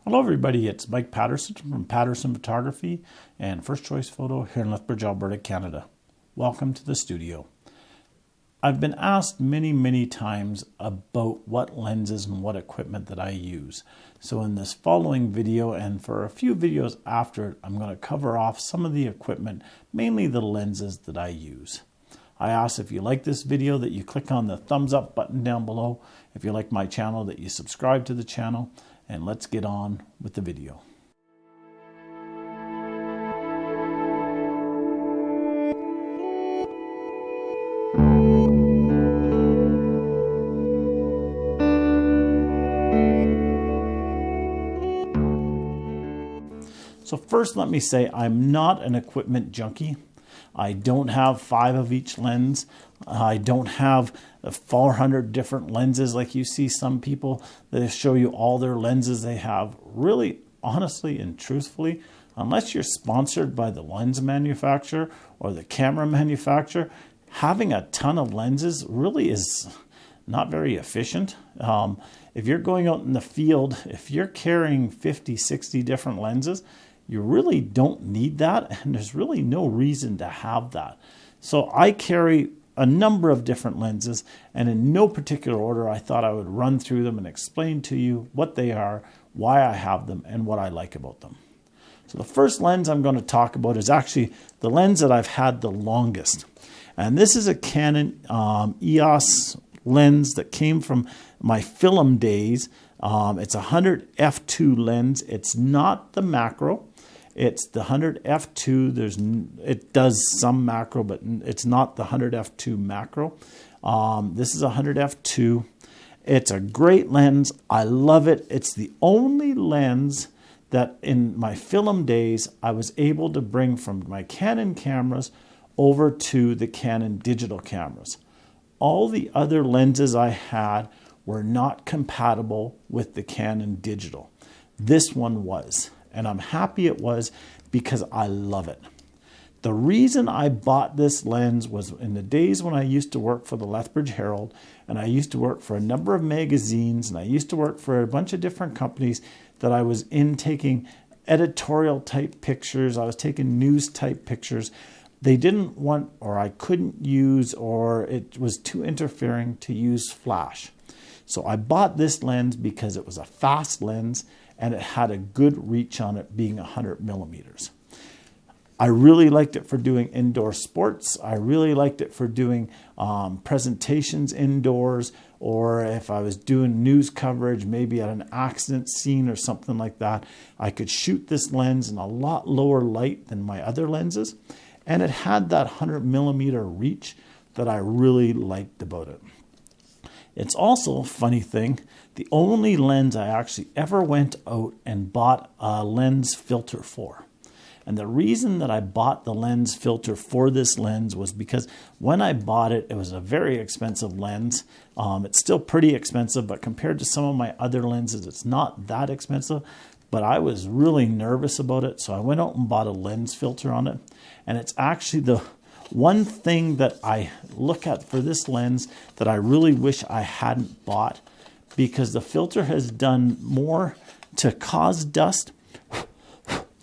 Hello everybody, it's Mike Paterson from Paterson Photography and First Choice Photo here in Lethbridge, Alberta, Canada. Welcome to the studio. I've been asked many times about what lenses and what equipment that I use. So in this following video and for a few videos after it, I'm going to cover off some of the equipment, mainly the lenses that I use. I ask if you like this video that you click on the thumbs up button down below. If you like my channel, that you subscribe to the channel. And let's get on with the video. So first, let me say I'm not an equipment junkie. I don't have 5 of each lens. I don't have 400 different lenses like you see some people that show you all their lenses they have. Really, honestly and truthfully, unless you're sponsored by the lens manufacturer or the camera manufacturer, having a ton of lenses really is not very efficient. If you're going out in the field, if you're carrying 50, 60 different lenses, you really don't need that, and there's really no reason to have that. So I carry a number of different lenses, and in no particular order, I thought I would run through them and explain to you what they are, why I have them, and what I like about them. So the first lens I'm going to talk about is actually the lens that I've had the longest. And this is a Canon EOS lens that came from my film days. It's a 100 f2 lens. It's not the macro. It's the 100 f2. It does some macro, but it's not the 100 f2 macro. This is a 100 f2. It's a great lens. I love it. It's the only lens that in my film days I was able to bring from my Canon cameras over to the Canon digital cameras. All the other lenses I had were not compatible with the Canon digital. This one was. And I'm happy it was because I love it. The reason I bought this lens was in the days when I used to work for the Lethbridge Herald, and I used to work for a number of magazines, and I used to work for a bunch of different companies that I was in taking editorial type pictures. I was taking news type pictures. They didn't want, or I couldn't use, or it was too interfering to use flash. So I bought this lens because it was a fast lens and it had a good reach on it being 100 millimeters. I really liked it for doing indoor sports. I really liked it for doing presentations indoors, or if I was doing news coverage, maybe at an accident scene or something like that, I could shoot this lens in a lot lower light than my other lenses. And it had that 100 millimeter reach that I really liked about it. It's also a funny thing, the only lens I actually ever went out and bought a lens filter for. And the reason that I bought the lens filter for this lens was because when I bought it, it was a very expensive lens. It's still pretty expensive, but compared to some of my other lenses, it's not that expensive. But I was really nervous about it, so I went out and bought a lens filter on it. And it's actually the one thing that I look at for this lens that I really wish I hadn't bought, because the filter has done more to cause dust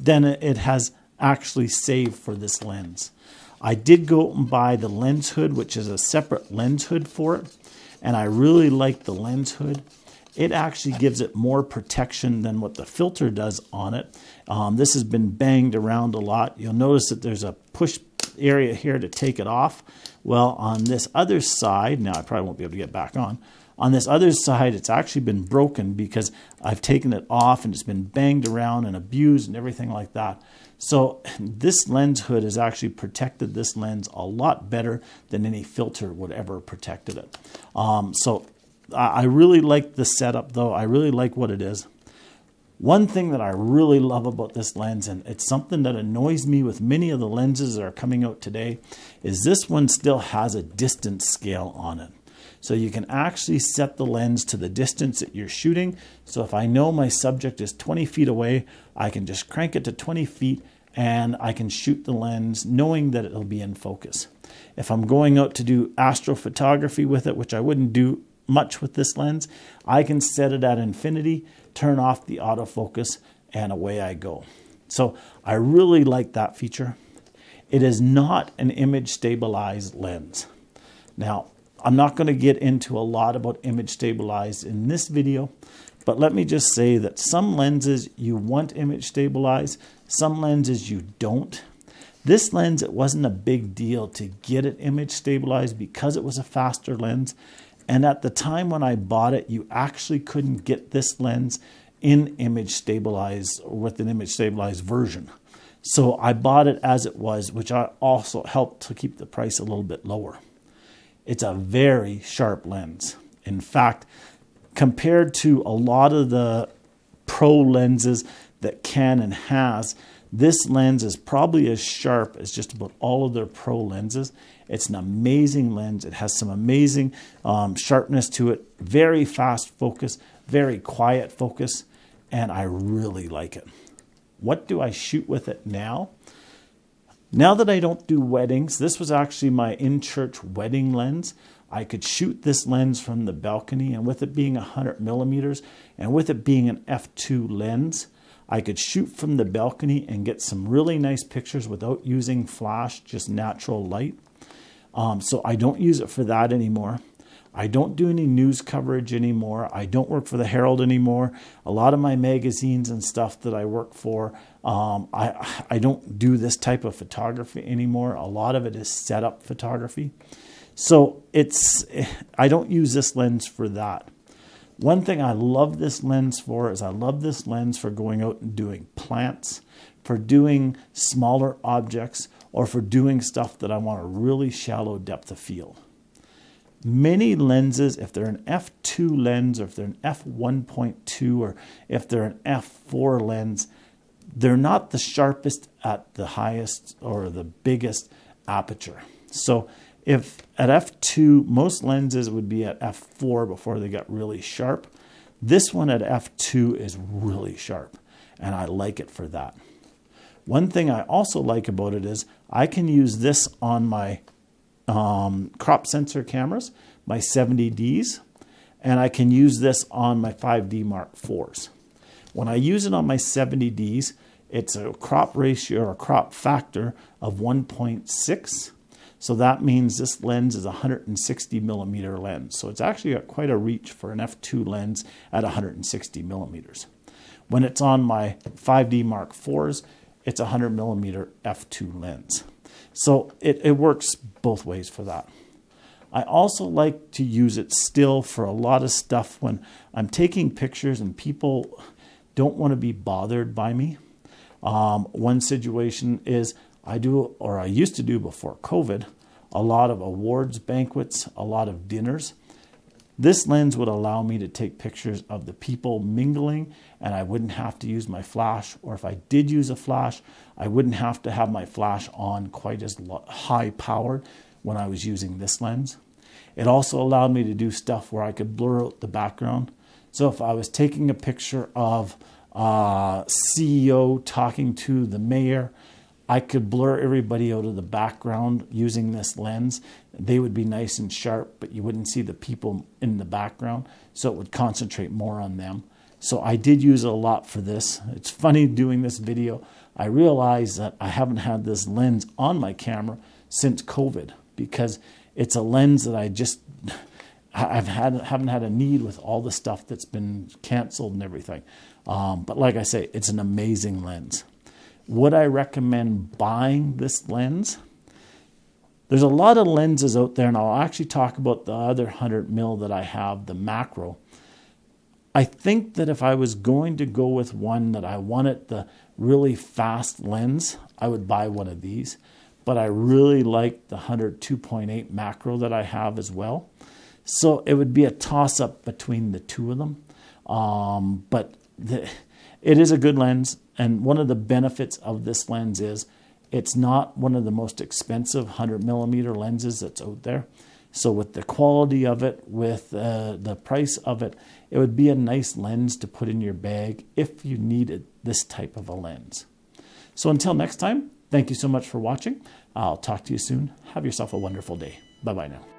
than it has actually saved for this lens. I did go and buy the lens hood, which is a separate lens hood for it, and I really like the lens hood. It actually gives it more protection than what the filter does on it. This has been banged around a lot. You'll notice that there's a push area here to take it off. Well, on this other side, now I probably won't be able to get back on this other side, it's actually been broken because I've taken it off and it's been banged around and abused and everything like that. So this lens hood has actually protected this lens a lot better than any filter would ever protected it. So I really like the setup though. I really like what it is. One thing that I really love about this lens, and it's something that annoys me with many of the lenses that are coming out today, is this one still has a distance scale on it. So you can actually set the lens to the distance that you're shooting. So if I know my subject is 20 feet away, I can just crank it to 20 feet and I can shoot the lens knowing that it'll be in focus. If I'm going out to do astrophotography with it, which I wouldn't do much with this lens, I can set it at infinity, turn off the autofocus, and away I go. So I really like that feature. It is not an image stabilized lens. Now, I'm not going to get into a lot about image stabilized in this video, but let me just say that some lenses you want image stabilized, some lenses you don't. This lens, it wasn't a big deal to get it image stabilized because it was a faster lens. And at the time when I bought it, you actually couldn't get this lens in image stabilized or with an image stabilized version. So I bought it as it was, which also helped to keep the price a little bit lower. It's a very sharp lens. In fact, compared to a lot of the pro lenses that Canon has, this lens is probably as sharp as just about all of their pro lenses. It's an amazing lens. It has some amazing sharpness to it, very fast focus, very quiet focus, and I really like it. What do I shoot with it now? Now that I don't do weddings, this was actually my in-church wedding lens. I could shoot this lens from the balcony, and with it being 100 millimeters and with it being an f2 lens, I could shoot from the balcony and get some really nice pictures without using flash, just natural light. So I don't use it for that anymore. I don't do any news coverage anymore. I don't work for the Herald anymore. A lot of my magazines and stuff that I work for, I don't do this type of photography anymore. A lot of it is setup photography. So I don't use this lens for that. One thing I love this lens for is I love this lens for going out and doing plants, for doing smaller objects, or for doing stuff that I want a really shallow depth of field. Many lenses, if they're an f2 lens, or if they're an f1.2, or if they're an f4 lens, they're not the sharpest at the highest or the biggest aperture. So if at f2, most lenses would be at f4 before they got really sharp. This one at f2 is really sharp, and I like it for that. One thing I also like about it is I can use this on my crop sensor cameras, my 70Ds, and I can use this on my 5D Mark IVs. When I use it on my 70Ds, it's a crop ratio or a crop factor of 1.6. So that means this lens is a 160 millimeter lens. So it's actually got quite a reach for an f2 lens at 160 millimeters. When it's on my 5D Mark IVs, it's a 100 millimeter f2 lens. So it works both ways for that. I also like to use it still for a lot of stuff when I'm taking pictures and people don't want to be bothered by me. One situation is I used to do before COVID, a lot of awards banquets, a lot of dinners. This lens would allow me to take pictures of the people mingling, and I wouldn't have to use my flash, or if I did use a flash, I wouldn't have to have my flash on quite as high powered when I was using this lens. It also allowed me to do stuff where I could blur out the background. So if I was taking a picture of CEO talking to the mayor, I could blur everybody out of the background using this lens. They would be nice and sharp, but you wouldn't see the people in the background, so it would concentrate more on them. So I did use it a lot for this. It's funny doing this video. I realized that I haven't had this lens on my camera since COVID because it's a lens that haven't had a need with all the stuff that's been canceled and everything. But like I say, it's an amazing lens. Would I recommend buying this lens? There's a lot of lenses out there, and I'll actually talk about the other 100 mil that I have, the macro. I think that if I was going to go with one that I wanted the really fast lens, I would buy one of these. But I really like the 100 2.8 macro that I have as well. So it would be a toss-up between the two of them. It is a good lens, and one of the benefits of this lens is it's not one of the most expensive 100 millimeter lenses that's out there. So with the quality of it, with the price of it, it would be a nice lens to put in your bag if you needed this type of a lens. So until next time, thank you so much for watching. I'll talk to you soon. Have yourself a wonderful day. Bye-bye now.